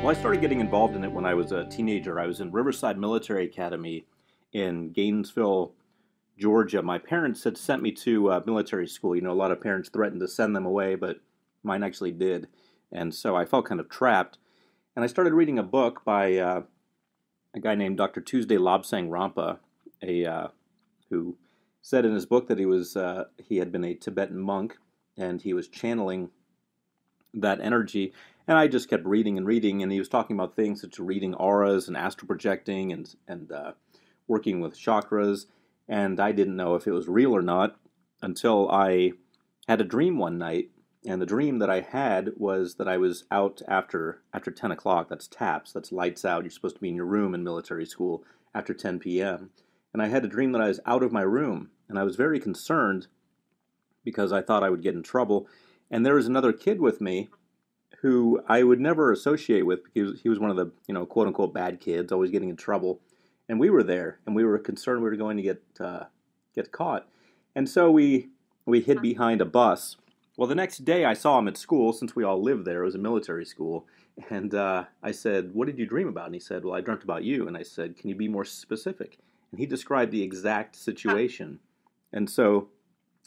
Well, I started getting involved in it when I was a teenager. I was in Riverside Military Academy in Gainesville, Georgia. My parents had sent me to military school. You know, a lot of parents threatened to send them away, but mine actually did. And so I felt kind of trapped. And I started reading a book by a guy named Dr. Tuesday Lobsang Rampa, who said in his book that he had been a Tibetan monk and he was channeling that energy. And I just kept reading and reading, and he was talking about things such as reading auras and astral projecting and working with chakras. And I didn't know if it was real or not until I had a dream one night. And the dream that I had was that I was out after 10 o'clock. That's taps. That's lights out. You're supposed to be in your room in military school after 10 p.m. And I had a dream that I was out of my room. And I was very concerned because I thought I would get in trouble. And there was another kid with me who I would never associate with because he was one of the, quote unquote bad kids, always getting in trouble. And we were there, and we were concerned we were going to get caught. And so we hid behind a bus. Well, the next day I saw him at school, since we all lived there. It was a military school. And I said, "What did you dream about?" And he said, "Well, I dreamt about you." And I said, "Can you be more specific?" And he described the exact situation. And so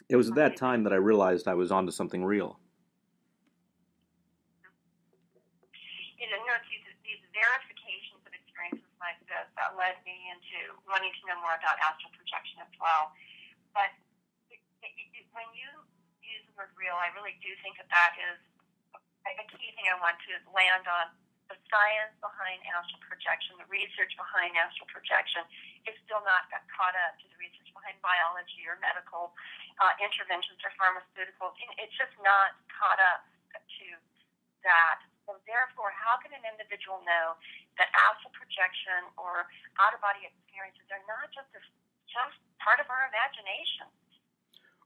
it was at that time that I realized I was onto something real. No, it's these verifications of experiences like this that led me into wanting to know more about astral projection as well. But when you use the word real, I really do think that is a key thing I want to land on. The science behind astral projection, the research behind astral projection is still not got caught up to the research behind biology or medical interventions or pharmaceuticals. It's just not caught up to that. So therefore, how can an individual know that astral projection or out-of-body experiences are not just part of our imagination?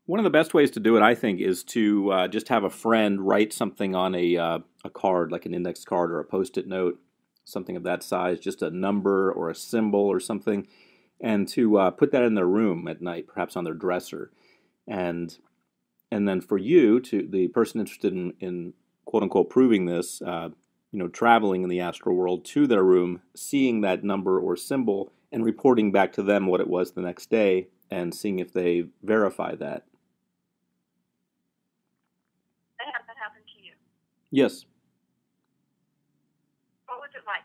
One of the best ways to do it, I think, is to just have a friend write something on a card, like an index card or a Post-it note, something of that size, just a number or a symbol or something, and to put that in their room at night, perhaps on their dresser. And then for you, to the person interested in quote unquote proving this, traveling in the astral world to their room, seeing that number or symbol, and reporting back to them what it was the next day, and seeing if they verify that. That happened to you? Yes. What was it like?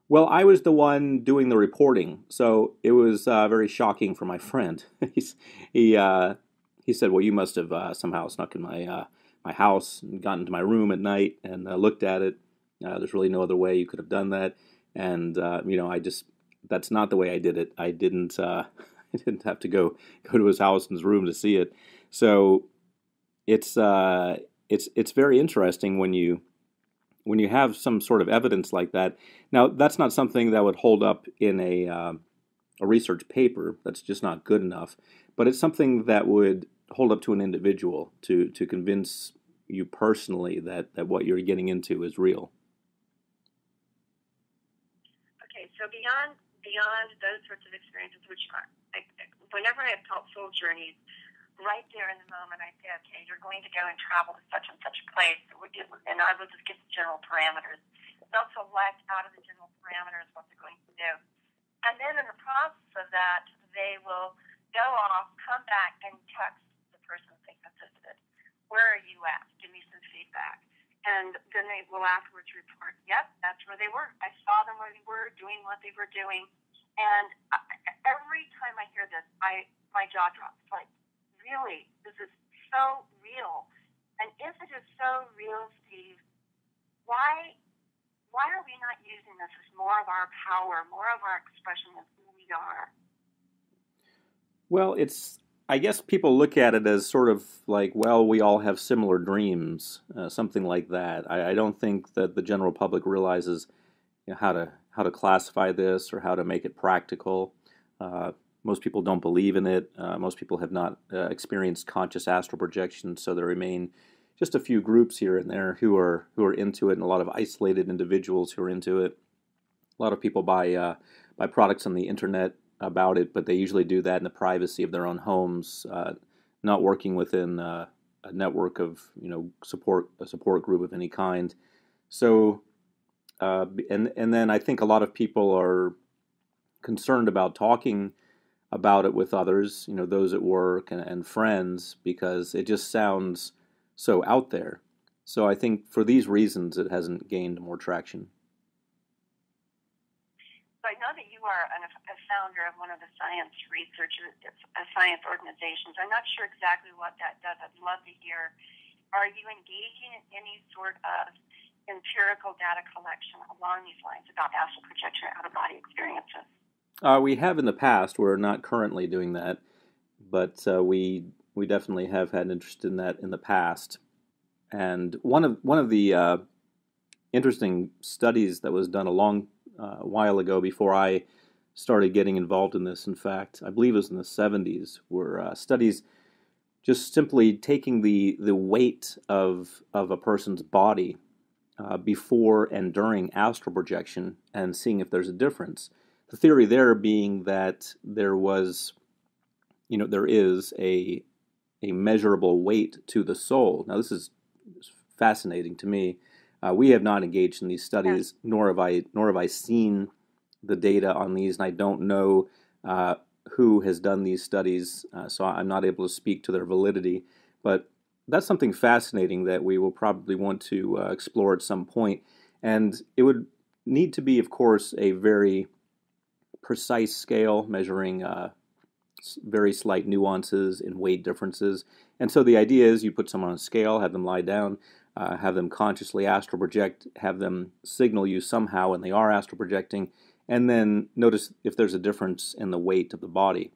Well, I was the one doing the reporting, so it was very shocking for my friend. he said, "Well, you must have somehow snuck in my house and gotten into my room at night and looked at it. There's really no other way you could have done that." And that's not the way I did it. I didn't I didn't have to go to his house and his room to see it. So it's very interesting when you have some sort of evidence like that. Now, that's not something that would hold up in a research paper. That's just not good enough. But it's something that would hold up to an individual to convince you personally that what you're getting into is real. Okay, so beyond those sorts of experiences, which are, whenever I have taught soul journeys, right there in the moment I say, okay, you're going to go and travel to such and such a place, and I will just give general parameters. They'll select out of the general parameters what they're going to do. And then in the process of that, they will go off, come back, and text the person they have visited. Where are you at? Give me some feedback. And then they will afterwards report, yep, that's where they were. I saw them where they were, doing what they were doing. And every time I hear this, my jaw drops. Like, really, this is so real. And if it is so real, Steve, why are we not using this as more of our power, more of our expression of who we are? Well, I guess people look at it as sort of like, well, we all have similar dreams, something like that. I don't think that the general public realizes how to classify this or how to make it practical. Most people don't believe in it. Most people have not experienced conscious astral projection, so there remain just a few groups here and there who are into it, and a lot of isolated individuals who are into it. A lot of people buy products on the internet about it, but they usually do that in the privacy of their own homes, not working within a network of a support group of any kind. So and then I think a lot of people are concerned about talking about it with others, those at work and friends, because it just sounds so out there. So I think for these reasons, it hasn't gained more traction. So I know that you are a founder of one of the science science organizations. I'm not sure exactly what that does. I'd love to hear. Are you engaging in any sort of empirical data collection along these lines about astral projection or out-of-body experiences? We have in the past. We're not currently doing that, but we definitely have had an interest in that in the past. And one of the interesting studies that was done a long while ago before I started getting involved in this. In fact, I believe it was in the 70s, were studies just simply taking the weight of a person's body before and during astral projection and seeing if there's a difference. The theory there being that there is a measurable weight to the soul. Now, this is fascinating to me. We have not engaged in these studies, nor have I seen the data on these, and I don't know who has done these studies, so I'm not able to speak to their validity. But that's something fascinating that we will probably want to explore at some point. And it would need to be, of course, a very precise scale measuring very slight nuances in weight differences. And so the idea is you put someone on a scale, have them lie down, have them consciously astral project, have them signal you somehow when they are astral projecting, and then notice if there's a difference in the weight of the body.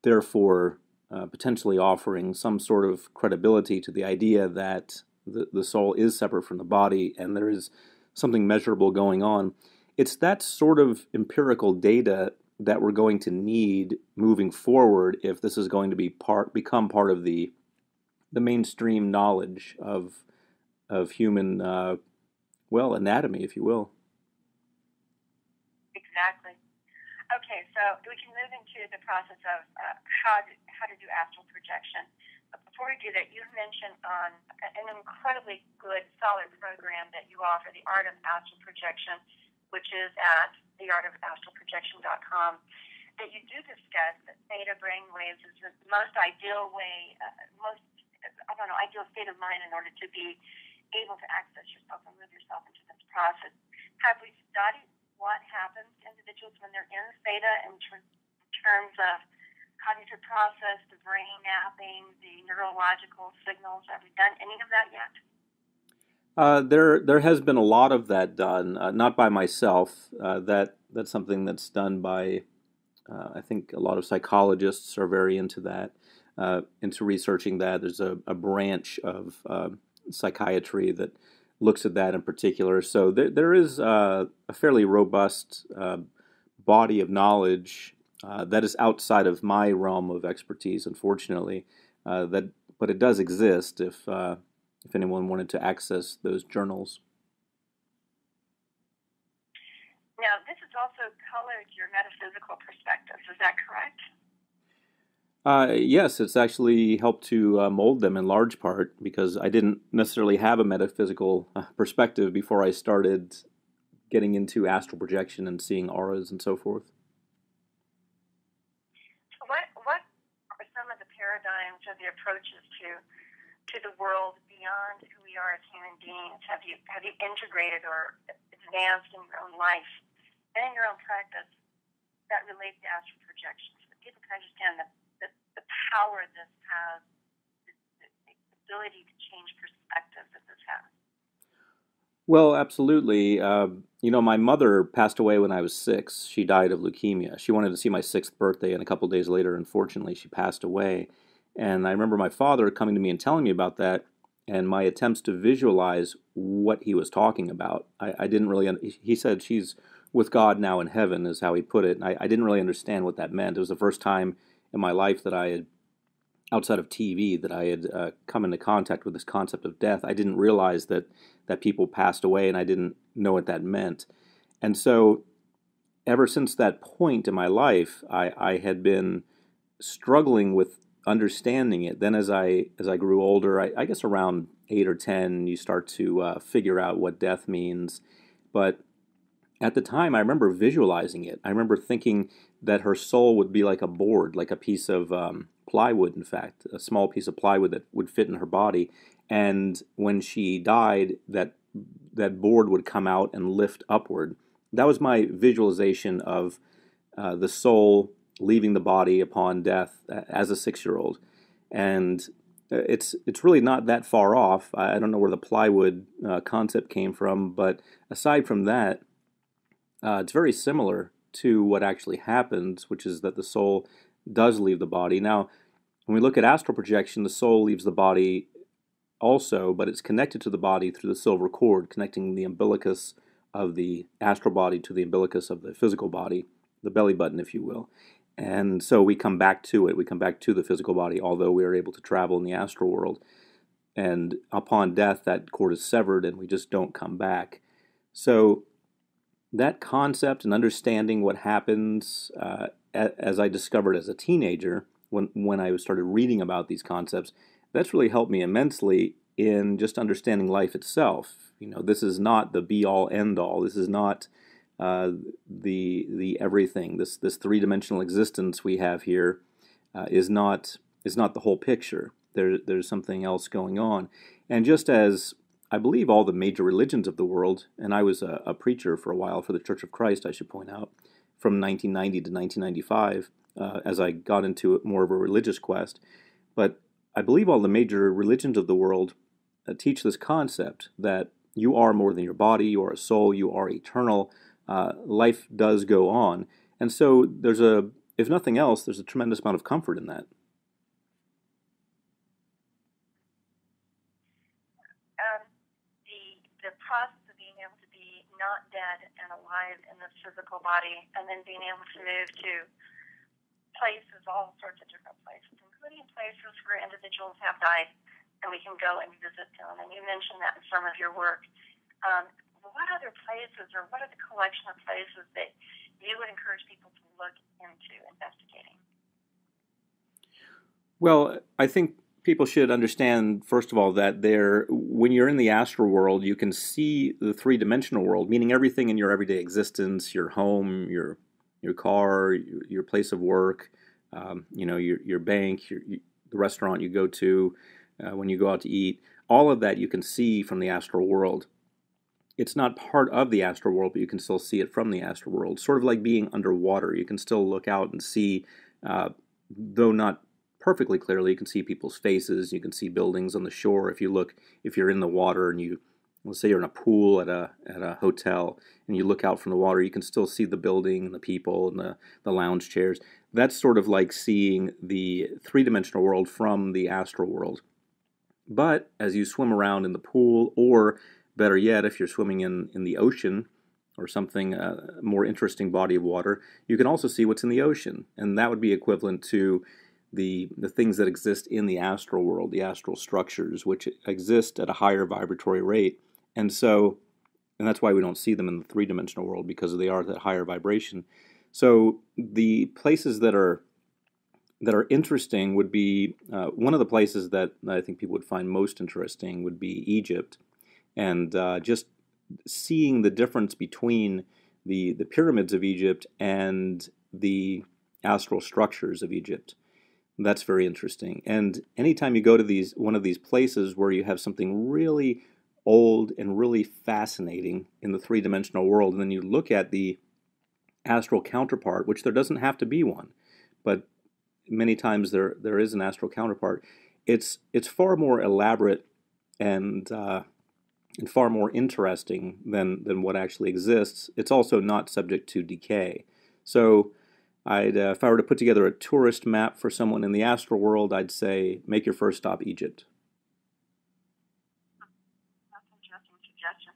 Therefore, potentially offering some sort of credibility to the idea that the soul is separate from the body and there is something measurable going on. It's that sort of empirical data that we're going to need moving forward if this is going to become part of the mainstream knowledge of human anatomy, if you will. Exactly. Okay, so we can move into the process of how to do astral projection. But before we do that, you mentioned on an incredibly good, solid program that you offer, the Art of Astral Projection, which is at theartofastralprojection.com, that you do discuss that theta brainwaves is the most ideal way, ideal state of mind in order to be able to access yourself and move yourself into this process. Have we studied what happens to individuals when they're in theta in terms of cognitive process, the brain mapping, the neurological signals? Have we done any of that yet? There has been a lot of that done, not by myself. That's something that's done by, I think a lot of psychologists are very into that, into researching that. There's a branch of psychiatry that looks at that in particular. So there is a fairly robust body of knowledge that is outside of my realm of expertise, unfortunately. But it does exist if anyone wanted to access those journals. Now, this has also colored your metaphysical perspectives. Is that correct? Yes, it's actually helped to mold them in large part because I didn't necessarily have a metaphysical perspective before I started getting into astral projection and seeing auras and so forth. What are some of the paradigms or the approaches to the world beyond who we are as human beings? Have you integrated or advanced in your own life and in your own practice that relates to astral projection, so that people can understand the power this has, the ability to change perspectives that this has? Well, absolutely. My mother passed away when I was 6. She died of leukemia. She wanted to see my 6th birthday, and a couple days later, unfortunately, she passed away. And I remember my father coming to me and telling me about that, and my attempts to visualize what he was talking about. I didn't really. He said she's with God now in heaven, is how he put it. And I didn't really understand what that meant. It was the first time in my life that I had, outside of TV, that I had come into contact with this concept of death. I didn't realize that people passed away, and I didn't know what that meant. And so, ever since that point in my life, I had been struggling with understanding it. Then as I grew older, I guess around 8 or 10, you start to figure out what death means. but at the time, I remember visualizing it. I remember thinking that her soul would be like a board, like a piece of plywood, in fact, a small piece of plywood that would fit in her body. And when she died, that board would come out and lift upward. That was my visualization of the soul leaving the body upon death as a 6-year-old. And it's really not that far off. I don't know where the plywood concept came from, but aside from that, it's very similar to what actually happens, which is that the soul does leave the body. Now, when we look at astral projection, the soul leaves the body also, but it's connected to the body through the silver cord, connecting the umbilicus of the astral body to the umbilicus of the physical body, the belly button, if you will. And so we come back to it. We come back to the physical body, although we are able to travel in the astral world. And upon death, that cord is severed, and we just don't come back. So that concept and understanding what happens, as I discovered as a teenager, when I started reading about these concepts, that's really helped me immensely in just understanding life itself. This is not the be-all, end-all. This is not the everything. This three-dimensional existence we have here is not the whole picture. There's something else going on. And just as I believe all the major religions of the world, and I was a preacher for a while for the Church of Christ, I should point out, from 1990 to 1995, as I got into more of a religious quest. But I believe all the major religions of the world teach this concept that you are more than your body, you are a soul, you are eternal. Life does go on. And so if nothing else, there's a tremendous amount of comfort in that. The process of being able to be not dead and alive in the physical body, and then being able to move to places, all sorts of different places, including places where individuals have died, and we can go and visit them. And you mentioned that in some of your work. What other places, or what are the collection of places that you would encourage people to look into investigating? Well, I think people should understand, first of all, that when you're in the astral world, you can see the three-dimensional world, meaning everything in your everyday existence, your home, your car, your place of work, your bank, the restaurant you go to, when you go out to eat. All of that you can see from the astral world. It's not part of the astral world, but you can still see it from the astral world. Sort of like being underwater. You can still look out and see, though not perfectly clearly, you can see people's faces. You can see buildings on the shore. If you're in the water and let's say you're in a pool at a hotel and you look out from the water, you can still see the building and the people and the lounge chairs. That's sort of like seeing the three-dimensional world from the astral world. But as you swim around in the pool, or better yet, if you're swimming in the ocean or something, a more interesting body of water, you can also see what's in the ocean. And that would be equivalent to the things that exist in the astral world, the astral structures, which exist at a higher vibratory rate. And that's why we don't see them in the three-dimensional world, because they are at that higher vibration. So the places that are interesting would be, one of the places that I think people would find most interesting would be Egypt. And just seeing the difference between the pyramids of Egypt and the astral structures of Egypt. That's very interesting. And anytime you go to one of these places where you have something really old and really fascinating in the three-dimensional world, and then you look at the astral counterpart, which there doesn't have to be one, but many times there is an astral counterpart, it's far more elaborate and far more interesting than what actually exists. It's also not subject to decay. So if I were to put together a tourist map for someone in the astral world, I'd say make your first stop Egypt. That's an interesting suggestion.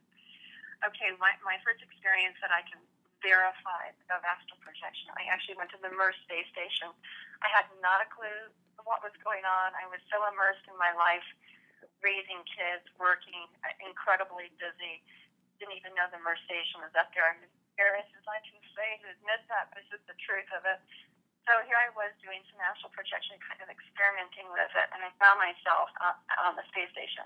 Okay, my first experience that I can verify of astral projection, I actually went to the Mir space station. I had not a clue what was going on. I was so immersed in my life, raising kids, working, incredibly busy. Didn't even know the Mir station was up there. I'm embarrassed as I can say to admit that, but it's just the truth of it. So here I was doing some astral projection, kind of experimenting with it, and I found myself on the space station.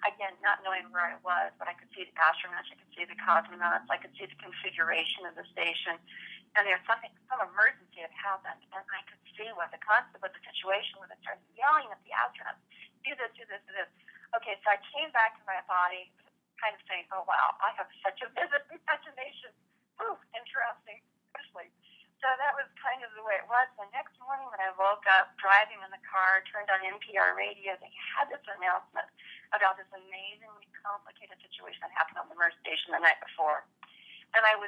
Again, not knowing where I was, but I could see the astronauts, I could see the cosmonauts, I could see the configuration of the station, and there's some emergency had happened, and I could see what the concept, what the situation was. I started yelling at the astronauts, do this, do this, do this. Okay, so I came back to my body, kind of saying, oh, wow, I have such a vivid imagination. Ooh, interesting, especially. So that was kind of the way it was. The next morning when I woke up, driving in the car, turned on NPR radio, they had this announcement about this amazingly complicated situation that happened on the MERS station the night before. And I was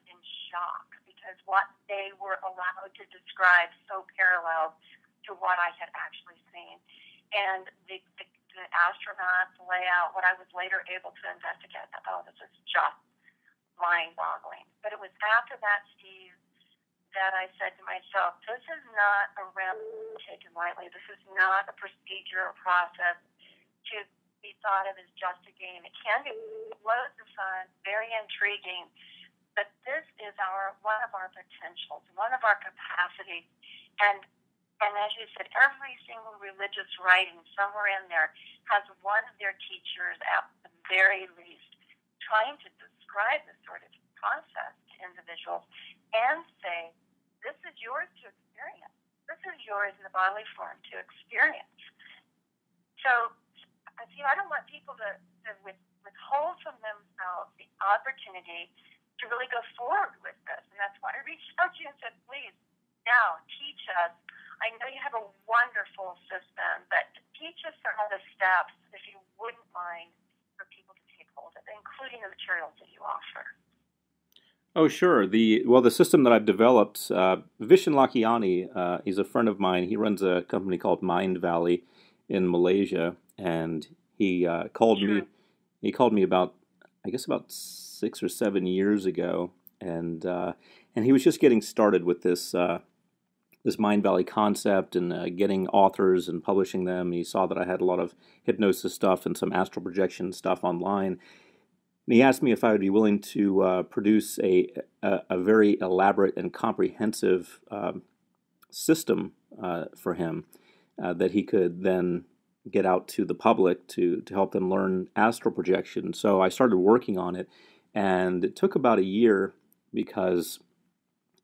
in shock because what they were allowed to describe so paralleled to what I had actually seen. And the astronauts layout, what I was later able to investigate, oh, this is just mind-boggling. But it was after that, Steve, that I said to myself, this is not a remedy taken lightly. This is not a procedure or process to be thought of as just a game. It can be loads of fun, very intriguing, but this is one of our potentials, one of our capacities. And as you said, every single religious writing somewhere in there has one of their teachers, at the very least, trying to describe this sort of process to individuals and say, this is yours to experience. This is yours in the bodily form to experience. So, I don't want people to withhold from themselves the opportunity to really go forward with this. And that's why I reached out to you and said, please, now teach us. I know you have a wonderful system, but teach us some of the steps, if you wouldn't mind, for people to take hold of, including the materials that you offer. Oh, sure. The system that I've developed, Vishen Lakiani, he's a friend of mine. He runs a company called Mind Valley in Malaysia, and he called me. He called me about 6 or 7 years ago, and he was just getting started with this Mind Valley concept and getting authors and publishing them. He saw that I had a lot of hypnosis stuff and some astral projection stuff online. And he asked me if I would be willing to produce a very elaborate and comprehensive system for him that he could then get out to the public to help them learn astral projection. So I started working on it, and it took about a year because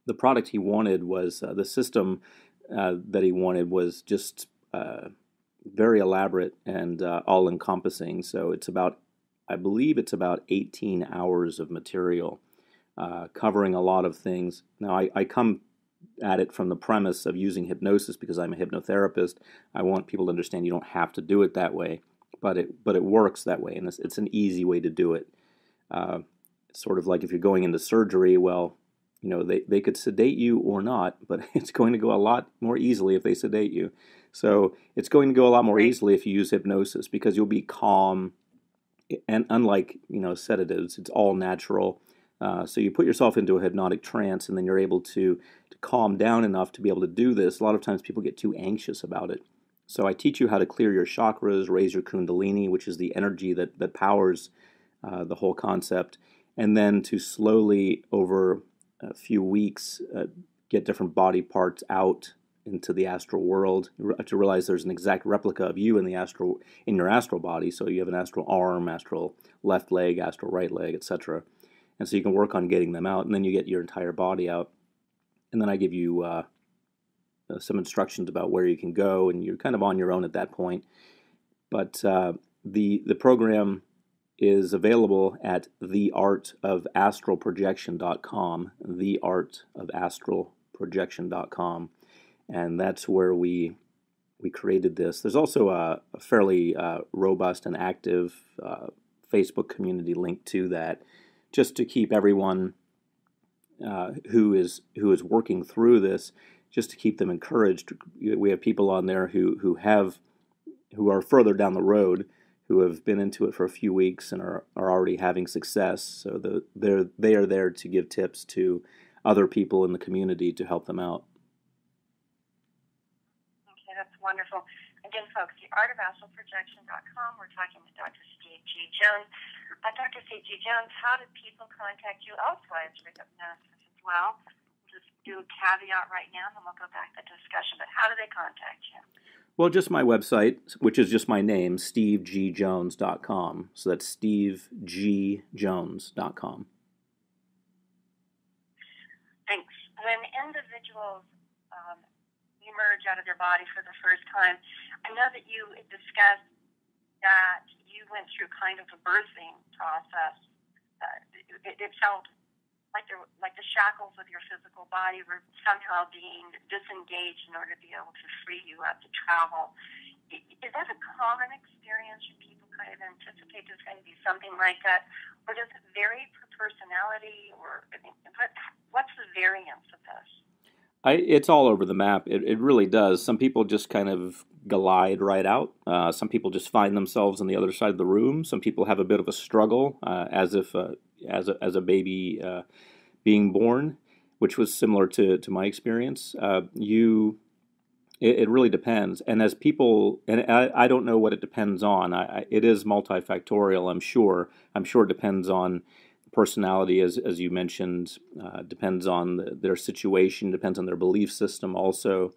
the product he wanted was the system that he wanted was just very elaborate and all-encompassing. So I believe it's about 18 hours of material covering a lot of things. Now, I come at it from the premise of using hypnosis because I'm a hypnotherapist. I want people to understand you don't have to do it that way, but it works that way, and it's an easy way to do it. Sort of like if you're going into surgery, well, they could sedate you or not, but it's going to go a lot more easily if they sedate you. So it's going to go a lot more easily if you use hypnosis because you'll be calm. And unlike sedatives, it's all natural. So you put yourself into a hypnotic trance, and then you're able to calm down enough to be able to do this. A lot of times people get too anxious about it. So I teach you how to clear your chakras, raise your kundalini, which is the energy that powers the whole concept, and then to slowly, over a few weeks, get different body parts out into the astral world, to realize there's an exact replica of you in your astral body. So you have an astral arm, astral left leg, astral right leg, etc. And so you can work on getting them out, and then you get your entire body out. And then I give you some instructions about where you can go, and you're kind of on your own at that point. But the program is available at theartofastralprojection.com, theartofastralprojection.com. And that's where we created this. There's also a fairly robust and active Facebook community linked to that, just to keep everyone who is working through this, just to keep them encouraged. We have people on there who are further down the road, who have been into it for a few weeks and are already having success. So they are there to give tips to other people in the community to help them out. That's wonderful. Again, folks, theartofastralprojection.com. We're talking to Dr. Steve G. Jones. Dr. Steve G. Jones, how do people contact you elsewise for hypnosis as well? Just do a caveat right now, and then we'll go back to the discussion. But how do they contact you? Well, just my website, which is just my name, stevegjones.com. So that's stevegjones.com. Thanks. When individuals emerge out of their body for the first time, I know that you discussed that you went through kind of a birthing process. It felt like the shackles of your physical body were somehow being disengaged in order to be able to free you up to travel. Is that a common experience? Should people kind of anticipate there's going to be something like that? Or does it vary per personality? Or what's the variance of this? It's all over the map. It really does. Some people just kind of glide right out. Some people just find themselves on the other side of the room. Some people have a bit of a struggle, as if as a baby being born, which was similar to my experience. It really depends. And as people, and I don't know what it depends on. It is multifactorial, I'm sure. I'm sure it depends on personality, as you mentioned, depends on their situation, depends on their belief system also.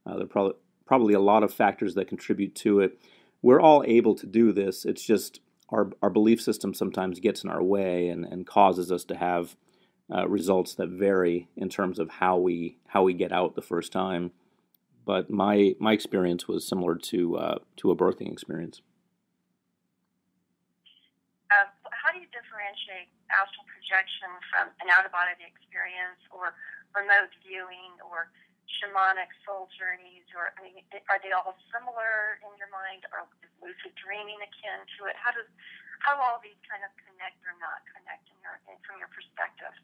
There are probably a lot of factors that contribute to it. We're all able to do this. It's just our belief system sometimes gets in our way and causes us to have results that vary in terms of how we get out the first time. But my experience was similar to a birthing experience. How do you differentiate astral projection from an out-of-body experience, or remote viewing, or shamanic soul journeys? Or are they all similar in your mind, or is lucid dreaming akin to it? How all these kind of connect or not connect from your perspective?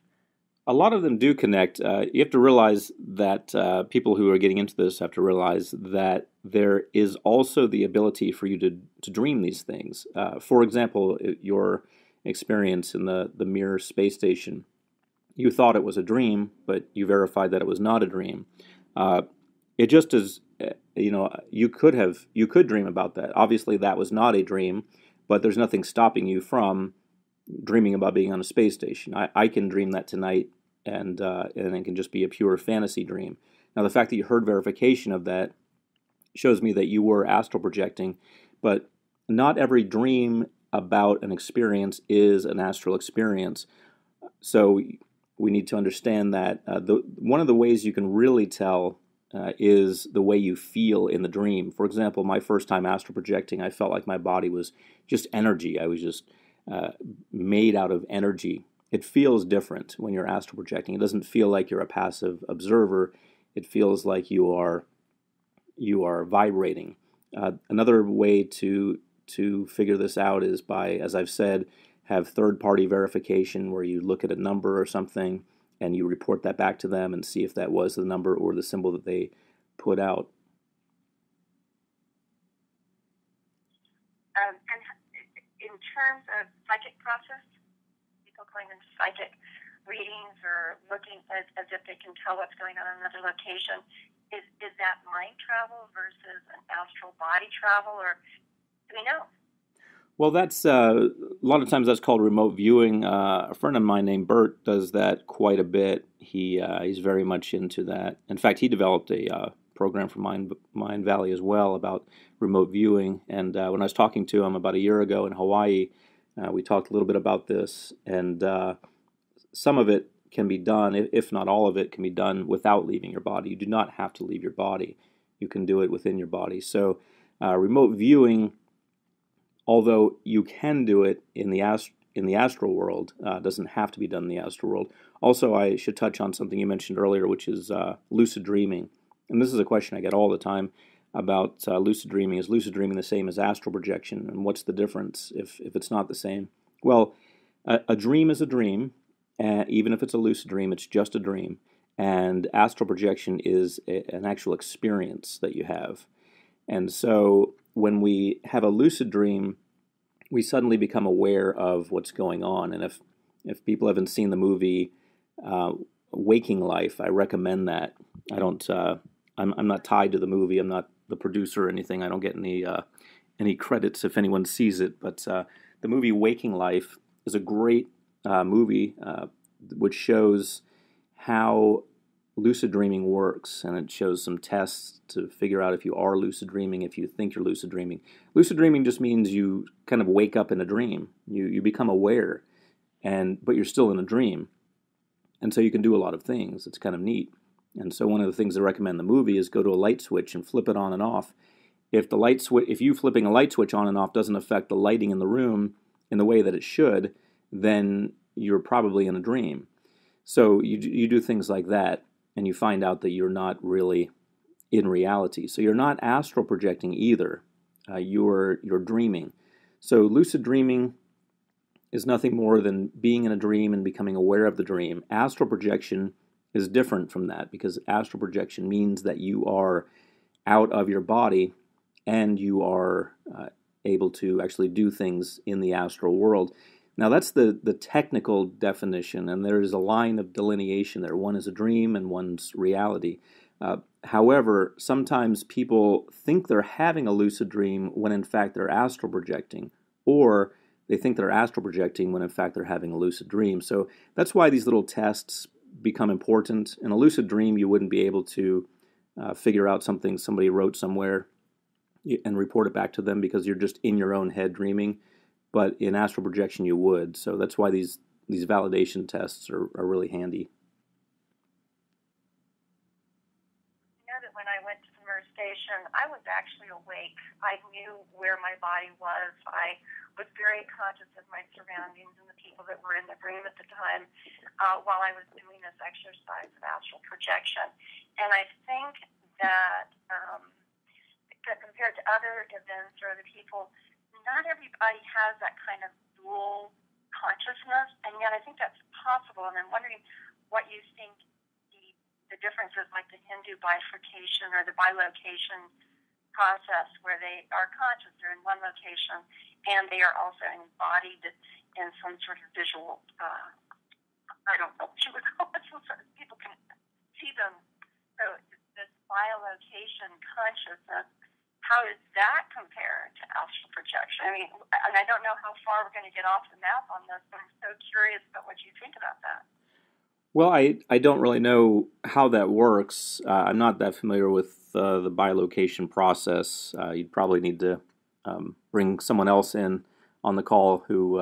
A lot of them do connect. You have to realize that people who are getting into this have to realize that there is also the ability for you to dream these things. For example, your experience in the Mir space station, you thought it was a dream, but you verified that it was not a dream. It just is, you could dream about that. Obviously, that was not a dream, but there's nothing stopping you from dreaming about being on a space station. I can dream that tonight, and it can just be a pure fantasy dream. Now, the fact that you heard verification of that shows me that you were astral projecting, but not every dream about an experience is an astral experience. So we need to understand that one of the ways you can really tell is the way you feel in the dream. For example, my first time astral projecting, I felt like my body was just energy. I was just made out of energy. It feels different when you're astral projecting. It doesn't feel like you're a passive observer. It feels like you are vibrating. Another way to figure this out is by, as I've said, have third-party verification, where you look at a number or something and you report that back to them and see if that was the number or the symbol that they put out. And in terms of psychic process, people going into psychic readings or looking as if they can tell what's going on in another location, is that mind travel versus an astral body travel, or do we know? Well, that's a lot of times that's called remote viewing. A friend of mine named Bert does that quite a bit. He's very much into that. In fact, he developed a program for Mind Valley as well about remote viewing. And when I was talking to him about a year ago in Hawaii, we talked a little bit about this. And some of it can be done, if not all of it, can be done without leaving your body. You do not have to leave your body. You can do it within your body. So remote viewing, although you can do it in the astral world, doesn't have to be done in the astral world. Also, I should touch on something you mentioned earlier, which is lucid dreaming. And this is a question I get all the time about lucid dreaming. Is lucid dreaming the same as astral projection? And what's the difference if it's not the same? Well, a dream is a dream. Even if it's a lucid dream, it's just a dream. And astral projection is an actual experience that you have. And so when we have a lucid dream, we suddenly become aware of what's going on. And if people haven't seen the movie Waking Life, I recommend that. I don't. I'm not tied to the movie. I'm not the producer or anything. I don't get any credits if anyone sees it. But the movie Waking Life is a great movie which shows how lucid dreaming works, and it shows some tests to figure out if you are lucid dreaming, if you think you're lucid dreaming. Lucid dreaming just means you kind of wake up in a dream. You become aware, but you're still in a dream, and so you can do a lot of things. It's kind of neat. And so one of the things I recommend in the movie is go to a light switch and flip it on and off. If you flipping a light switch on and off doesn't affect the lighting in the room in the way that it should, then you're probably in a dream. So you do things like that, and you find out that you're not really in reality. So you're not astral projecting either. You're dreaming. So lucid dreaming is nothing more than being in a dream and becoming aware of the dream. Astral projection is different from that, because astral projection means that you are out of your body and you are able to actually do things in the astral world. Now that's the technical definition, and there is a line of delineation there. One is a dream and one's reality. However, sometimes people think they're having a lucid dream when in fact they're astral projecting, or they think they're astral projecting when in fact they're having a lucid dream. So that's why these little tests become important. In a lucid dream, you wouldn't be able to figure out something somebody wrote somewhere and report it back to them, because you're just in your own head dreaming. But in astral projection, you would. So that's why these validation tests are really handy. You know that when I went to the MER station, I was actually awake. I knew where my body was. I was very conscious of my surroundings and the people that were in the room at the time while I was doing this exercise of astral projection. And I think that compared to other events or other people, not everybody has that kind of dual consciousness, and yet I think that's possible. And I'm wondering what you think the difference is, like the Hindu bifurcation or the bilocation process, where they are conscious, they're in one location, and they are also embodied in some sort of visual, I don't know what you would call it, some sort of, people can see them. So this bilocation consciousness, how does that compare to astral projection? I mean, and I don't know how far we're going to get off the map on this, but I'm so curious about what you think about that. Well, I don't really know how that works. I'm not that familiar with the bilocation process. You'd probably need to bring someone else in on the call who,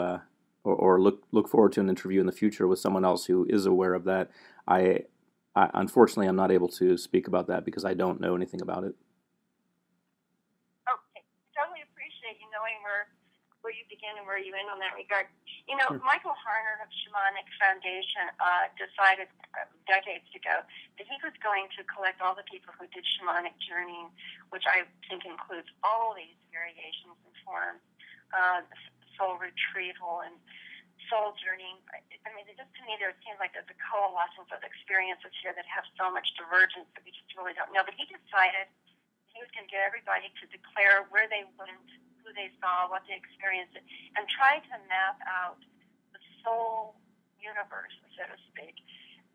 or look forward to an interview in the future with someone else who is aware of that. I unfortunately, I'm not able to speak about that because I don't know anything about it. Knowing where you begin and where you end on that regard. You know, sure. Michael Harner of Shamanic Foundation decided decades ago that he was going to collect all the people who did shamanic journeying, which I think includes all these variations and forms, soul retrieval and soul journeying. I mean, it just, to me, there seems like there's a coalescence of experiences here that have so much divergence that we just really don't know. But he decided he was going to get everybody to declare where they went, who they saw, what they experienced, and try to map out the soul universe, so to speak.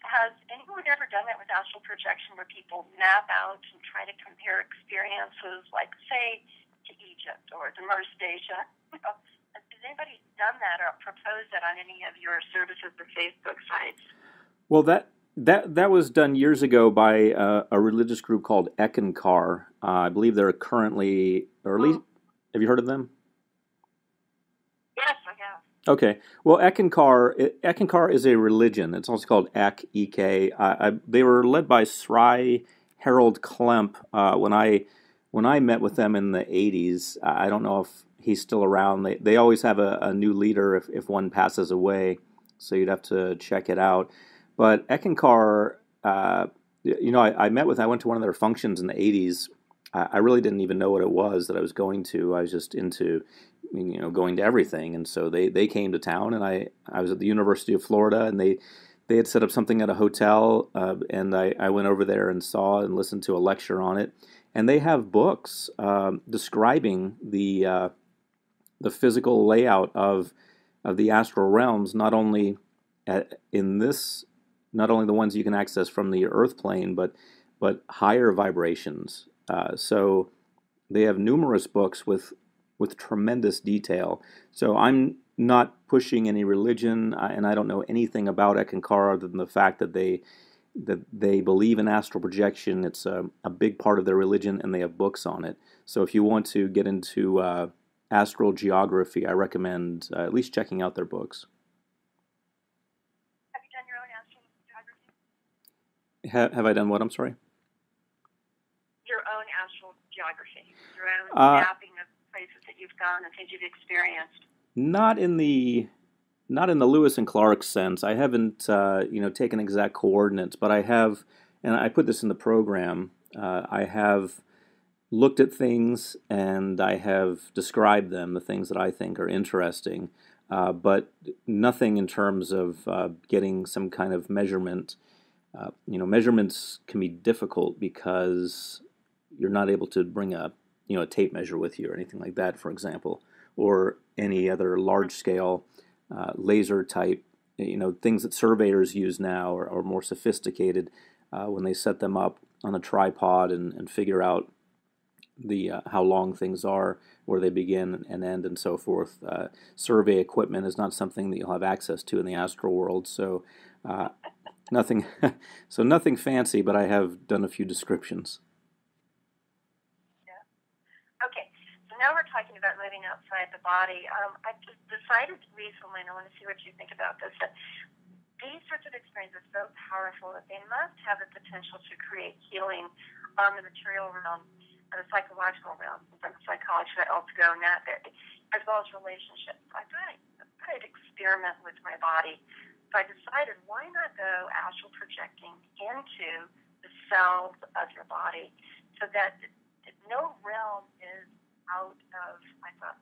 Has anyone ever done that with astral projection, where people map out and try to compare experiences, like, say, to Egypt or the MER station? Has anybody done that or proposed that on any of your services or Facebook sites? Well, that was done years ago by a religious group called Ekankar. I believe they're currently, or at least, have you heard of them? Yes, I have. Okay. Well, Ekankar is a religion. It's also called Ek, E-K. They were led by Sri Harold Klemp. When I met with them in the 80s, I don't know if he's still around. They always have a new leader if one passes away, so you'd have to check it out. But Ekankar, I went to one of their functions in the 80s. I really didn't even know what it was that I was going to. I was just into, going to everything. And so they came to town, and I was at the University of Florida, and they had set up something at a hotel, and I went over there and saw and listened to a lecture on it. And they have books describing the physical layout of the astral realms, not only the ones you can access from the earth plane, but higher vibrations. So they have numerous books with tremendous detail. So I'm not pushing any religion, and I don't know anything about Ekankar other than the fact that they that they believe in astral projection. It's a big part of their religion, and they have books on it. So if you want to get into astral geography, I recommend at least checking out their books. Have you done your own astral geography? Have I done what? I'm sorry. Your own astral geography, your own Uh, mapping of places that you've gone and things you've experienced. not in the not in the Lewis and Clark sense. I haven't taken exact coordinates, but I have, and I put this in the program. I have looked at things and I have described them, the things that I think are interesting, but nothing in terms of getting some kind of measurement. Measurements can be difficult because you're not able to bring a tape measure with you or anything like that, for example, or any other large scale laser type, things that surveyors use now are more sophisticated when they set them up on a tripod and figure out the how long things are, where they begin and end, and so forth. Survey equipment is not something that you'll have access to in the astral world, so nothing, so nothing fancy. But I have done a few descriptions. Yeah. Okay. So now we're talking about living outside the body. I just decided recently, and I want to see what you think about this, that these sorts of experiences are so powerful that they must have the potential to create healing on the material realm, the psychological realm, from psychology that also go in that, as well as relationships. I thought I'd experiment with my body. So I decided, why not go astral projecting into the cells of your body so that no realm is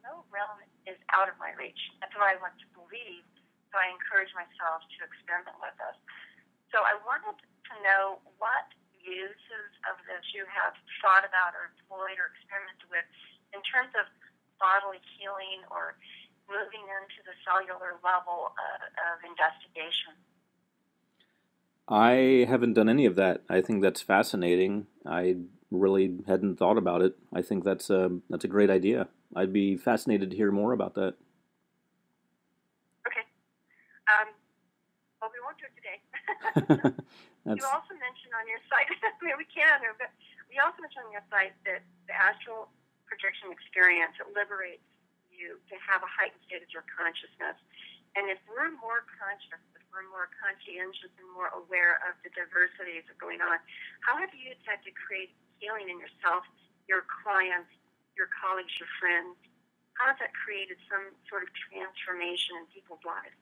no realm is out of my reach. That's what I want to believe. So I encourage myself to experiment with this. So I wanted to know what uses of this you have thought about or employed or experimented with in terms of bodily healing or moving into the cellular level of investigation. I haven't done any of that. I think that's fascinating. I really hadn't thought about it. I think that's a great idea. I'd be fascinated to hear more about that. Okay. Well, we won't do it today. You That's also mentioned on your site, I mean, we can, but we also mentioned on your site that the astral projection experience, it liberates you to have a heightened state of your consciousness. And if we're more conscious, if we're more conscientious and more aware of the diversities that are going on, how have you had to create healing in yourself, your clients, your colleagues, your friends? How has that created some sort of transformation in people's lives?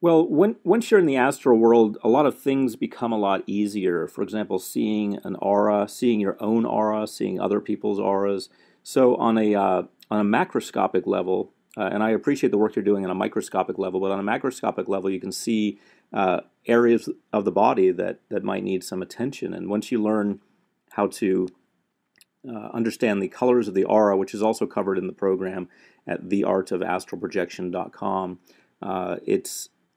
Well, once you're in the astral world, a lot of things become a lot easier. For example, seeing an aura, seeing your own aura, seeing other people's auras. So on a macroscopic level, and I appreciate the work you're doing on a microscopic level, but on a macroscopic level, you can see areas of the body that might need some attention. And once you learn how to understand the colors of the aura, which is also covered in the program at theartofastralprojection.com,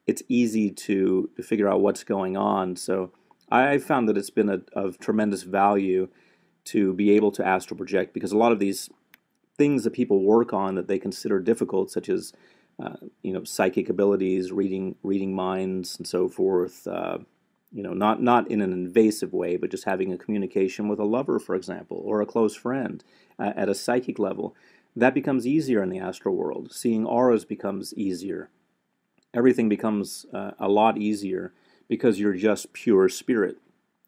it's easy to figure out what's going on. So I found that it's been of tremendous value to be able to astral project, because a lot of these things that people work on that they consider difficult, such as psychic abilities, reading minds, and so forth. Not in an invasive way, but just having a communication with a lover, for example, or a close friend at a psychic level. That becomes easier in the astral world. Seeing auras becomes easier. Everything becomes a lot easier because you're just pure spirit,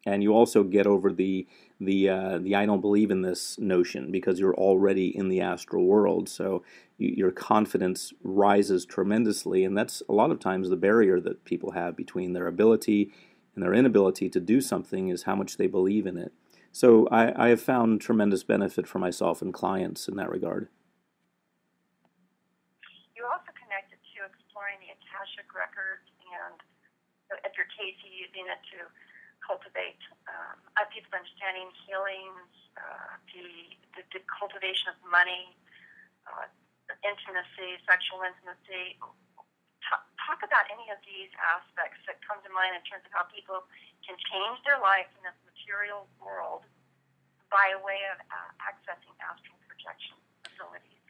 and you also get over the I don't believe in this notion because you're already in the astral world. So your confidence rises tremendously, and that's a lot of times the barrier that people have between their ability and their inability to do something is how much they believe in it. So I have found tremendous benefit for myself and clients in that regard. You also connected to exploring the Akashic records and at your case, you using it to cultivate people's understanding, healings, the cultivation of money, intimacy, sexual intimacy. Talk about any of these aspects that come to mind in terms of how people can change their life in this material world by way of accessing astral projection facilities.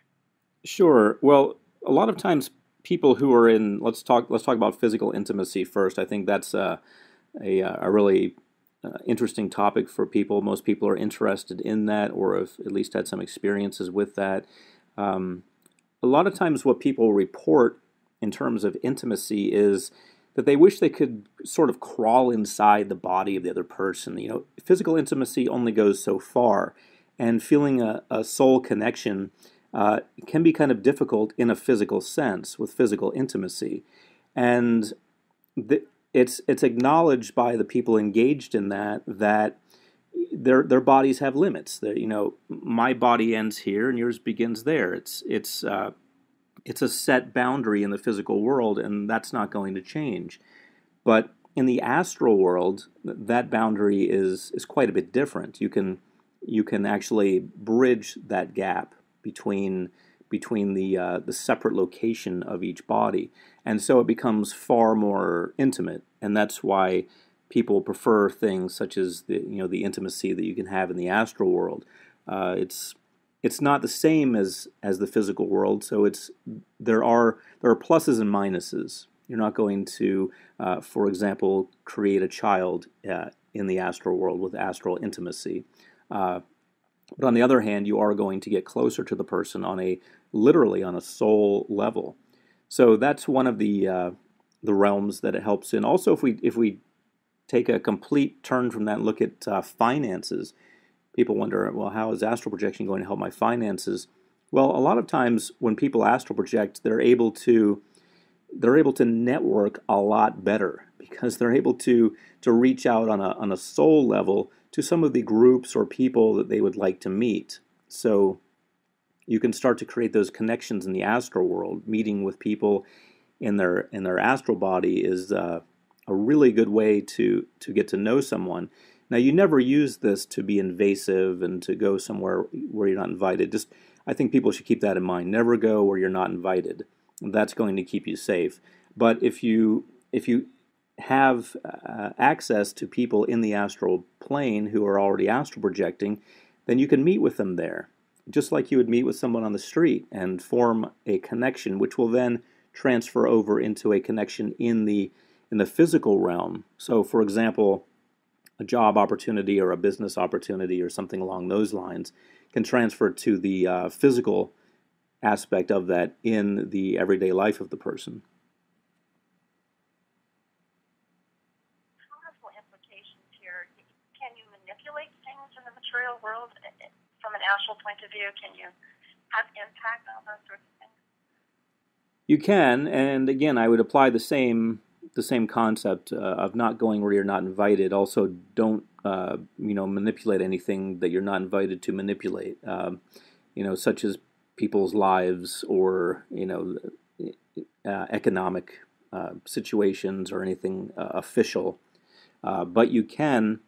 Sure. Well, a lot of times people who are in let's talk about physical intimacy first. I think a really interesting topic for people. Most people are interested in that, or have at least had some experiences with that. Um, a lot of times, what people report in terms of intimacy is that they wish they could sort of crawl inside the body of the other person. You know, physical intimacy only goes so far, and feeling a soul connection can be kind of difficult in a physical sense with physical intimacy. And the, it's acknowledged by the people engaged in that their bodies have limits. That, you know, my body ends here and yours begins there. It's a set boundary in the physical world, and that's not going to change. But in the astral world, that boundary is quite a bit different. You can actually bridge that gap between the separate location of each body, and so it becomes far more intimate. And that's why people prefer things such as the intimacy that you can have in the astral world. It's not the same as the physical world, so there are pluses and minuses. You're not going to, for example, create a child in the astral world with astral intimacy. But on the other hand, you are going to get closer to the person literally on a soul level. So that's one of the realms that it helps in. Also, if we take a complete turn from that and look at finances, people wonder, well, how is astral projection going to help my finances? Well, a lot of times when people astral project, they're able to network a lot better because they're able to reach out on a soul level to some of the groups or people that they would like to meet. So you can start to create those connections in the astral world. Meeting with people in their astral body is a really good way to get to know someone. Now, you never use this to be invasive and to go somewhere where you're not invited. I think people should keep that in mind. Never go where you're not invited. That's going to keep you safe. But if you have access to people in the astral plane who are already astral projecting, then you can meet with them there, just like you would meet with someone on the street and form a connection, which will then transfer over into a connection in the physical realm. So, for example, a job opportunity or a business opportunity or something along those lines can transfer to the physical aspect of that in the everyday life of the person. Powerful implications here. Can you manipulate things in the material world from an astral point of view? Can you have impact on those sorts of things? You can, and again, I would apply the same concept of not going where you're not invited. Also, don't manipulate anything that you're not invited to manipulate. Such as people's lives or economic situations or anything official. But you can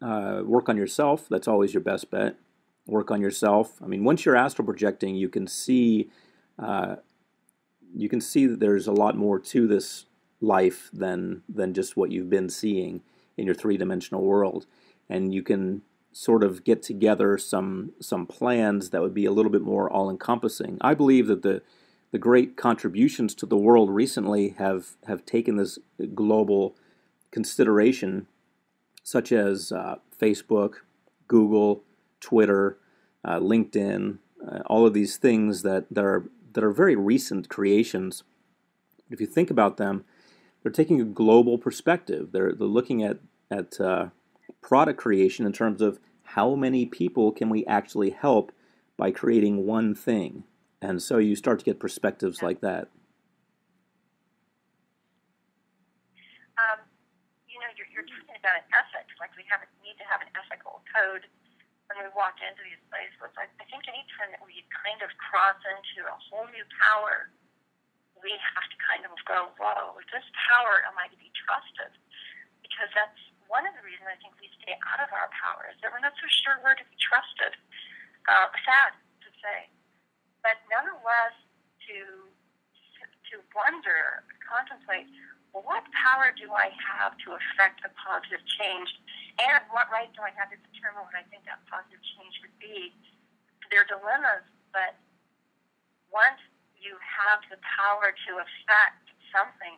work on yourself. That's always your best bet. Work on yourself. I mean, once you're astral projecting, you can see that there's a lot more to this life than just what you've been seeing in your three-dimensional world, and you can sort of get together some plans that would be a little bit more all-encompassing. I believe that the great contributions to the world recently have taken this global consideration, such as Facebook, Google, Twitter, LinkedIn, all of these things that are very recent creations. If you think about them, they're taking a global perspective. They're looking at product creation in terms of how many people can we actually help by creating one thing. And so you start to get perspectives like that. You're talking about ethics, like need to have an ethical code when we walk into these places. I think anytime that we kind of cross into a whole new power, we have to kind of go, whoa, is this power, am I to be trusted? Because that's one of the reasons I think we stay out of our power, is that we're not so sure we're to be trusted. Sad to say. But nonetheless, to wonder, contemplate, well, what power do I have to affect a positive change? And what right do I have to determine what I think that positive change would be? They're dilemmas, but once you have the power to affect something,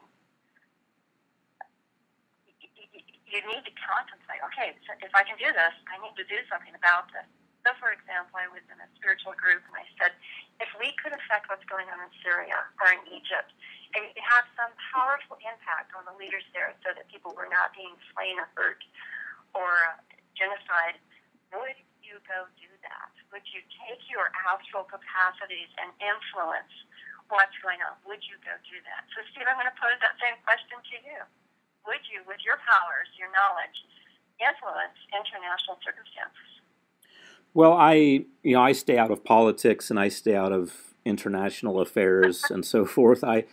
you need to contemplate, okay, so if I can do this, I need to do something about this. So, for example, I was in a spiritual group, and I said, if we could affect what's going on in Syria or in Egypt, and have some powerful impact on the leaders there so that people were not being slain or hurt or genocide, would you go do that? Would you take your astral capacities and influence what's going on? Would you go do that? So, Steve, I'm going to pose that same question to you. Would you, with your powers, your knowledge, influence international circumstances? Well, I stay out of politics and I stay out of international affairs and so forth. The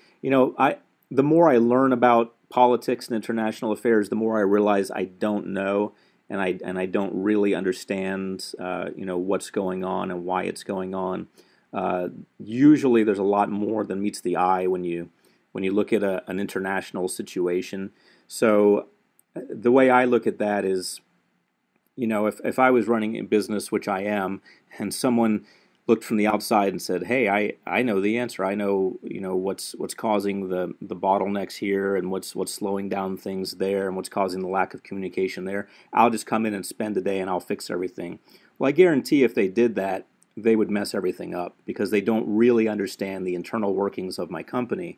more I learn about politics and international affairs, the more I realize I don't know, and I don't really understand, what's going on and why it's going on. Usually, there's a lot more than meets the eye when you look at an international situation. So, the way I look at that is, if I was running a business, which I am, and someone looked from the outside and said, "Hey, I know the answer. I know, what's causing the bottlenecks here, and what's slowing down things there, and what's causing the lack of communication there. I'll just come in and spend a day and I'll fix everything." Well, I guarantee if they did that, they would mess everything up because they don't really understand the internal workings of my company.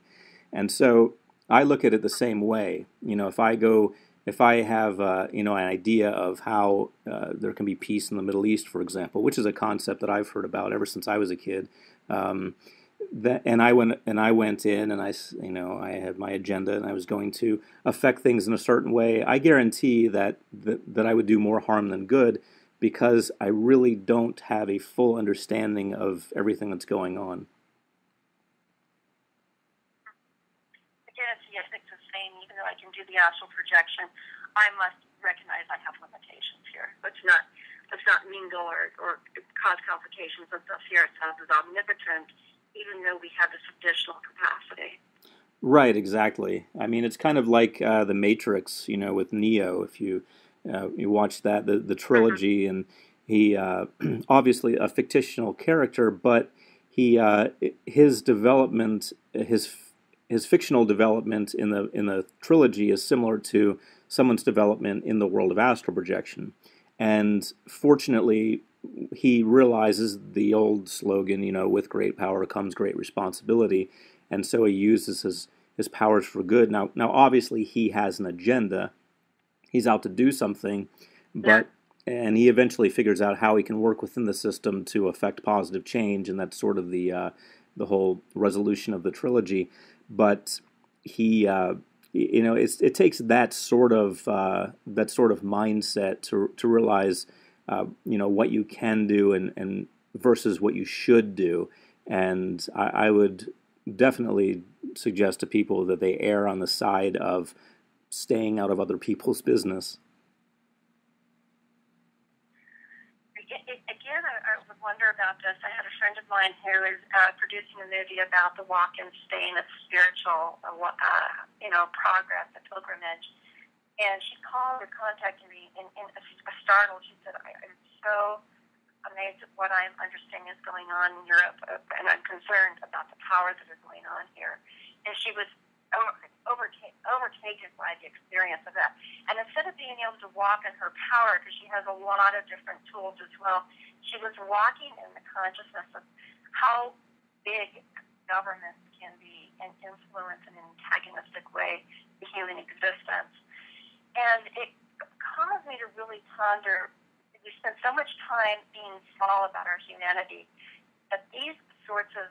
And so I look at it the same way. If I have an idea of how there can be peace in the Middle East, for example, which is a concept that I've heard about ever since I was a kid, and I went in and I had my agenda and I was going to affect things in a certain way. I guarantee that I would do more harm than good because I really don't have a full understanding of everything that's going on. I think the same, even though I can do the astral projection, I must recognize I have limitations here. Let's not mingle or cause complications with the fear itself is omnipotent, even though we have this additional capacity. Right, exactly. I mean, it's kind of like the Matrix, with Neo. If you watch that, the trilogy, and he obviously a fictional character, but his development, his fictional development in the trilogy is similar to someone's development in the world of astral projection. And fortunately, he realizes the old slogan, with great power comes great responsibility. And so he uses his powers for good. Now, obviously, he has an agenda. He's out to do something, and he eventually figures out how he can work within the system to affect positive change, and that's sort of the whole resolution of the trilogy. But he, it takes that sort of mindset to realize, what you can do and versus what you should do. And I would definitely suggest to people that they err on the side of staying out of other people's business. Again, I would wonder about this. I had a friend of mine who is producing a movie about the walk in Spain of spiritual, progress, a pilgrimage. And she called or contacted me and startled. She said, I'm so amazed at what I'm understanding is going on in Europe, and I'm concerned about the power that are going on here. And she was overtaken by the experience of that. And instead of being able to walk in her power, because she has a lot of different tools as well, she was walking in the consciousness of how big governments can be and influence in an antagonistic way the human existence. And it caused me to really ponder. We spend so much time being small about our humanity that these sorts of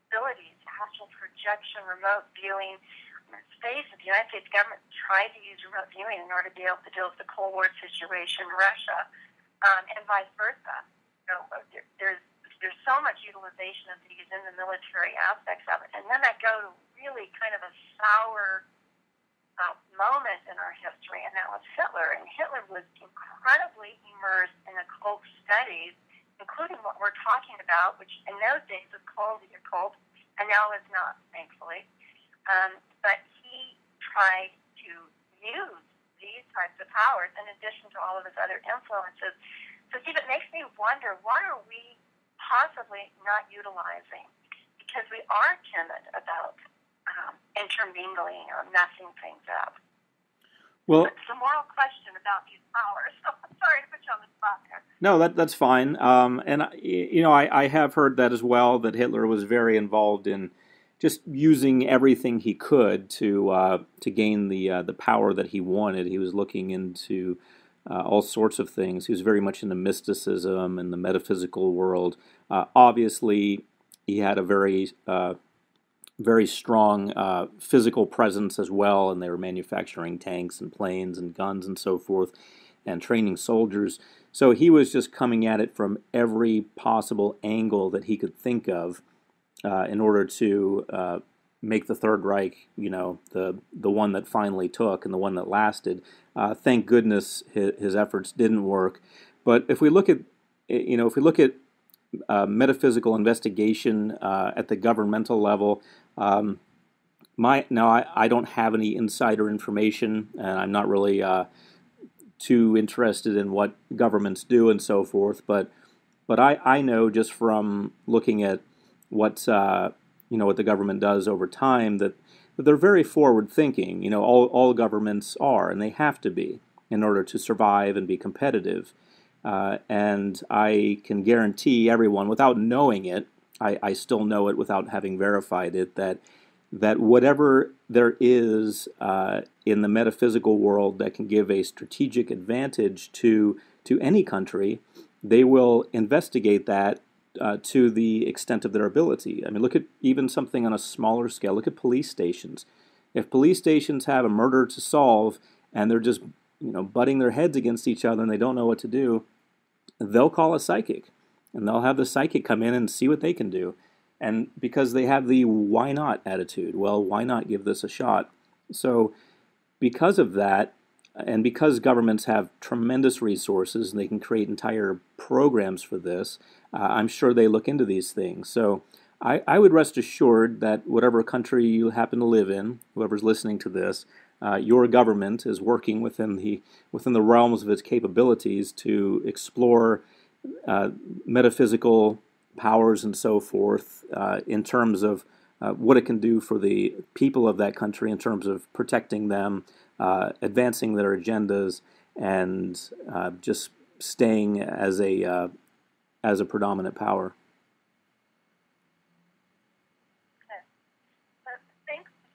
abilities, astral projection, remote viewing, let's face it, the United States government tried to use remote viewing in order to be able to deal with the Cold War situation in Russia, and vice versa. There's so much utilization of these in the military aspects of it. And then I go to really kind of a sour moment in our history, and that was Hitler. And Hitler was incredibly immersed in occult studies, including what we're talking about, which in those days was called the occult, and now is not, thankfully. But he tried to use these types of powers in addition to all of his other influences. So, Steve, it makes me wonder, what are we possibly not utilizing? Because we are timid about intermingling or messing things up. Well, It's a moral question about these powers. So I'm sorry to put you on the spot there. no, that's fine. And I have heard that as well. That Hitler was very involved in just using everything he could to gain the power that he wanted. He was looking into all sorts of things. He was very much into mysticism and the metaphysical world. Obviously, he had a very strong physical presence as well, and they were manufacturing tanks and planes and guns and so forth, and training soldiers. So he was just coming at it from every possible angle that he could think of in order to make the Third Reich, the one that finally took and the one that lasted. Thank goodness his efforts didn't work. But if we look at, metaphysical investigation at the governmental level. I don't have any insider information, and I'm not really too interested in what governments do and so forth. But I know just from looking at what what the government does over time that they're very forward thinking. All governments are, and they have to be in order to survive and be competitive. And I can guarantee everyone, without knowing it, I still know it without having verified it, that whatever there is in the metaphysical world that can give a strategic advantage to any country, they will investigate that to the extent of their ability. I mean, look at even something on a smaller scale. Look at police stations. If police stations have a murder to solve and they're just butting their heads against each other and they don't know what to do, they'll call a psychic, and they'll have the psychic come in and see what they can do. And because they have the why not attitude, well, why not give this a shot? So because of that, and because governments have tremendous resources and they can create entire programs for this, I'm sure they look into these things. So I would rest assured that whatever country you happen to live in, whoever's listening to this, your government is working within the realms of its capabilities to explore metaphysical powers and so forth in terms of what it can do for the people of that country in terms of protecting them, advancing their agendas, and just staying as a predominant power.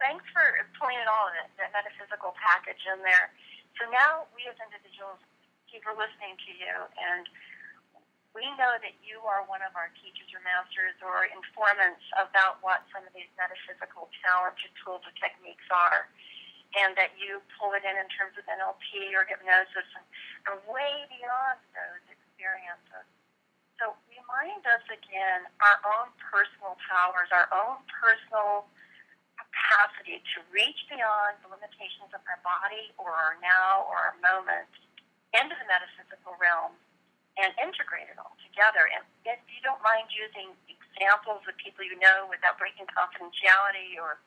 Thanks for pulling it all in that metaphysical package in there. So now we as individuals keep listening to you, and we know that you are one of our teachers or masters or informants about what some of these metaphysical talents or tools or techniques are, and that you pull it in terms of NLP or hypnosis and way beyond those experiences. So remind us again our own personal powers, our own personal capacity to reach beyond the limitations of our body or our now or our moment into the metaphysical realm and integrate it all together. And if you don't mind using examples of people you know without breaking confidentiality or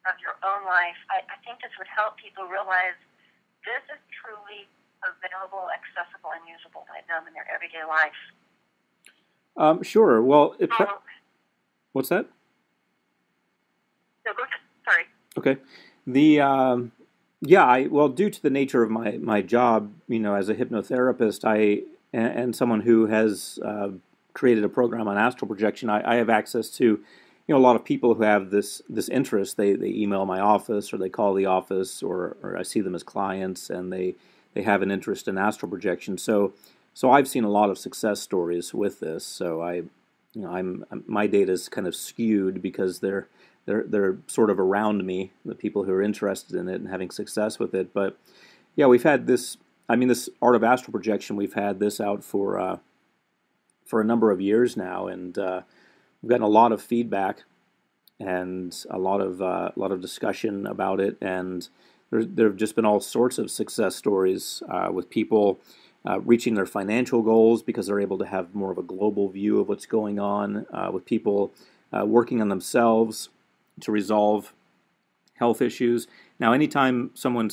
of your own life, I think this would help people realize this is truly available, accessible, and usable by them in their everyday life. Sure. Well, what's that? No, go ahead. Sorry. Okay. Due to the nature of my job, as a hypnotherapist, and someone who has created a program on astral projection, I have access to, a lot of people who have this interest. They email my office or they call the office or I see them as clients and they have an interest in astral projection. So I've seen a lot of success stories with this. So my data is kind of skewed because they're sort of around me, the people who are interested in it and having success with it. But yeah, we've had this. This art of astral projection. We've had this out for a number of years now, and we've gotten a lot of feedback and a lot of discussion about it. And there have just been all sorts of success stories with people reaching their financial goals because they're able to have more of a global view of what's going on. With people working on themselves to resolve health issues. Now, anytime someone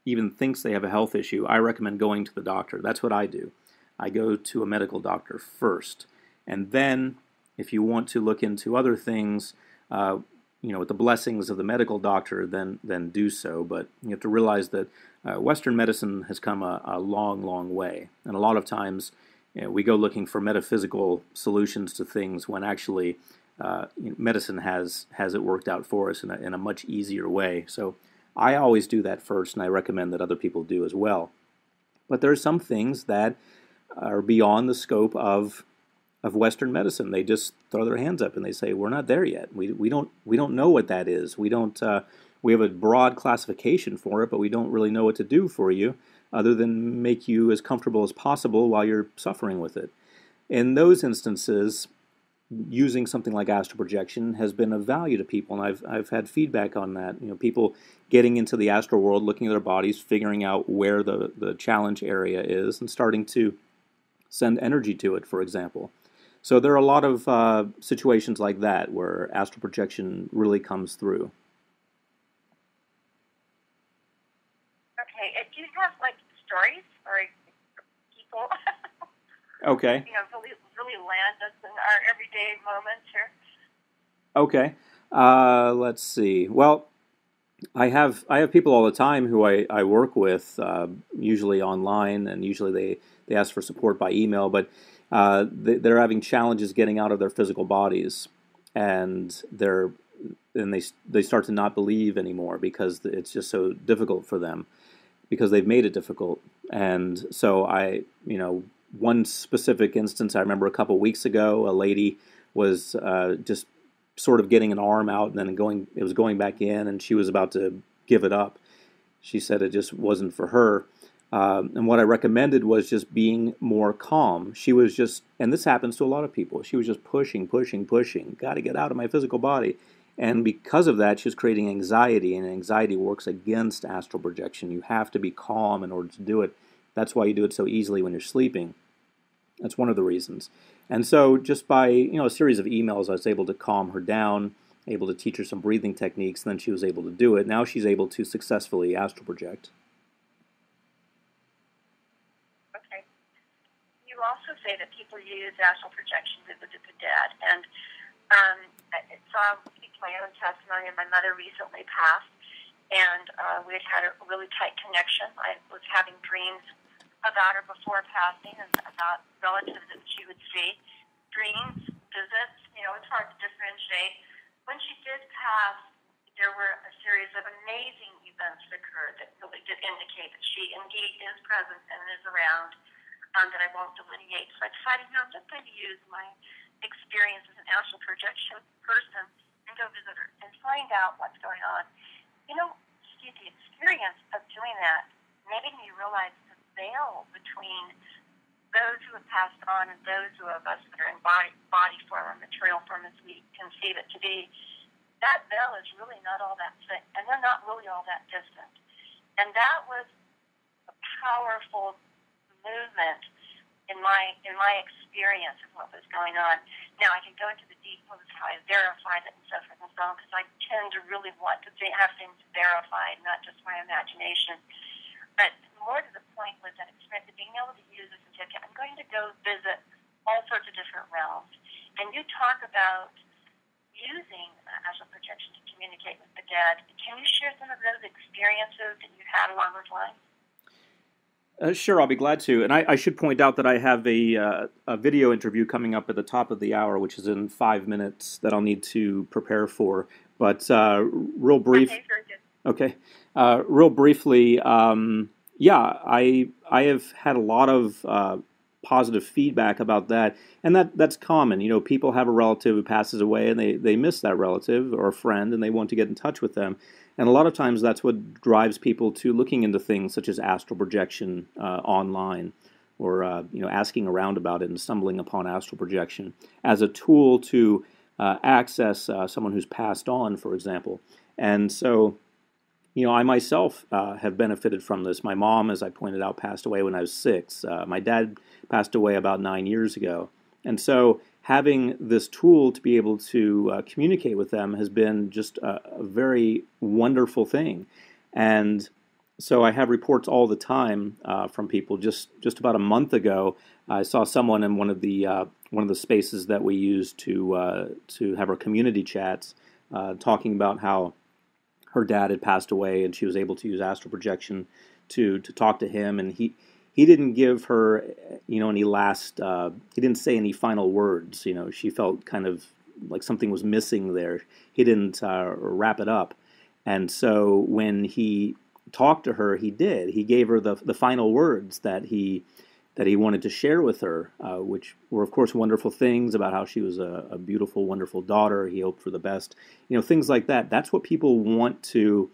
even thinks they have a health issue, I recommend going to the doctor. That's what I do. I go to a medical doctor first. And then, if you want to look into other things, with the blessings of the medical doctor, then do so. But you have to realize that Western medicine has come a long, long way, and a lot of times we go looking for metaphysical solutions to things when actually medicine has it worked out for us in a much easier way. So I always do that first, and I recommend that other people do as well. But there are some things that are beyond the scope of Western medicine. They just throw their hands up and they say, "We're not there yet. We don't know what that is. We have a broad classification for it, but we don't really know what to do for you, other than make you as comfortable as possible while you're suffering with it." In those instances, using something like astral projection has been of value to people, and I've had feedback on that. People getting into the astral world, looking at their bodies, figuring out where the challenge area is, and starting to send energy to it, for example. So there are a lot of situations like that where astral projection really comes through. Okay, do you have like stories or people? Okay. Really land us in our everyday moments here. Okay. Let's see. Well, I have people all the time who I work with, usually online, and usually they ask for support by email, but they're having challenges getting out of their physical bodies, and they start to not believe anymore because it's just so difficult for them, because they've made it difficult. And so one specific instance I remember a couple weeks ago, a lady was just sort of getting an arm out, and then it was going back in, and she was about to give it up. She said it just wasn't for her. And what I recommended was just being more calm. She was just, and this happens to a lot of people, she was just pushing, got to get out of my physical body. And because of that, she was creating anxiety, and anxiety works against astral projection. You have to be calm in order to do it. That's why you do it so easily when you're sleeping. That's one of the reasons. And so just by a series of emails, I was able to calm her down, able to teach her some breathing techniques, and then she was able to do it. Now she's able to successfully astral project. Okay. You also say that people use astral projection to visit the dead. And so I'll speak to my own testimony. My mother recently passed, and we had a really tight connection. I was having dreams about her before passing and about relatives that she would see. Dreams, visits, it's hard to differentiate. When she did pass, there were a series of amazing events that occurred that really did indicate that she indeed is present and is around, that I won't delineate. So I decided, I'm just going to use my experience as an astral projection person and go visit her and find out what's going on. The experience of doing that made me realize the veil between those who have passed on and those of us that are in body form or material form as we conceive it to be. That veil is really not all that thick, and they're not really all that distant. And that was a powerful movement in my experience of what was going on. Now, I can go into the details of how I verified it and so forth and so on, because I tend to really want to have things verified, not just my imagination. But more to the point was that experience of being able to use this and say, okay, I'm going to go visit all sorts of different realms. And you talk about using astral projection to communicate with the dead. Can you share some of those experiences that you had along those lines? Sure, I'll be glad to. And I should point out that I have a video interview coming up at the top of the hour, which is in 5 minutes, that I'll need to prepare for. But real brief. Okay, very good. Okay. Real briefly, yeah, I have had a lot of positive feedback about that, and that's common. People have a relative who passes away, and they miss that relative or a friend, and they want to get in touch with them. And a lot of times that's what drives people to looking into things such as astral projection online, or asking around about it and stumbling upon astral projection as a tool to access someone who's passed on, for example. And so, I myself have benefited from this. My mom, as I pointed out, passed away when I was 6. My dad passed away about 9 years ago. And so having this tool to be able to communicate with them has been just a very wonderful thing. And so I have reports all the time from people. Just about a month ago, I saw someone in one of the spaces that we use to have our community chats talking about how her dad had passed away, and she was able to use astral projection to talk to him, and he didn't give her, any last. He didn't say any final words. She felt kind of like something was missing there. He didn't wrap it up, and so when he talked to her, he did. He gave her the final words that he wanted to share with her, which were, of course, wonderful things about how she was a beautiful, wonderful daughter. He hoped for the best, things like that. That's what people want to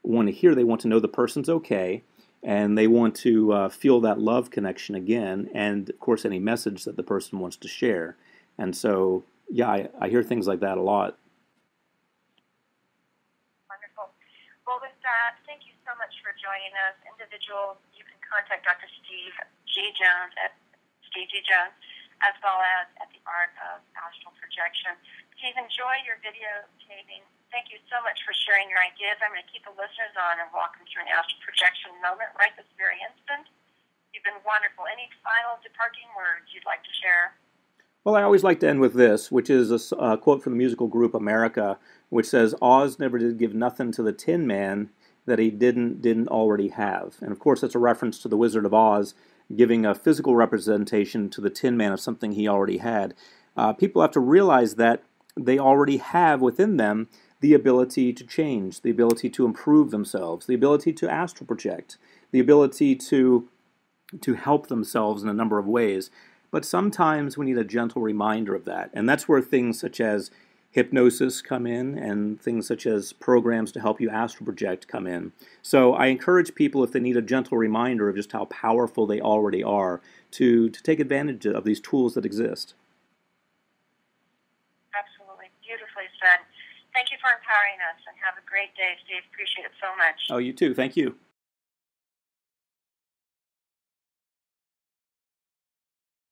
hear. They want to know the person's okay, and they want to feel that love connection again, and of course, any message that the person wants to share. And so, yeah, I hear things like that a lot. Wonderful. Well, with that, thank you so much for joining us. Individuals, you can contact Dr. Steve G. Jones at Steve G. Jones, as well as at the Art of Astral Projection. Steve, enjoy your videotaping. Thank you so much for sharing your ideas. I'm going to keep the listeners on and walk them through an astral projection moment right this very instant. You've been wonderful. Any final departing words you'd like to share? Well, I always like to end with this, which is a quote from the musical group America, which says, "Oz never did give nothing to the Tin Man that he didn't already have." And of course, that's a reference to the Wizard of Oz giving a physical representation to the Tin Man of something he already had. People have to realize that they already have within them the ability to change, the ability to improve themselves, the ability to astral project, the ability to help themselves in a number of ways. But sometimes we need a gentle reminder of that. And that's where things such as hypnosis come in, and things such as programs to help you astral project come in. So I encourage people, if they need a gentle reminder of just how powerful they already are, to take advantage of these tools that exist. Absolutely. Beautifully said. Thank you for empowering us, and have a great day, Steve. Appreciate it so much. Oh, you too. Thank you.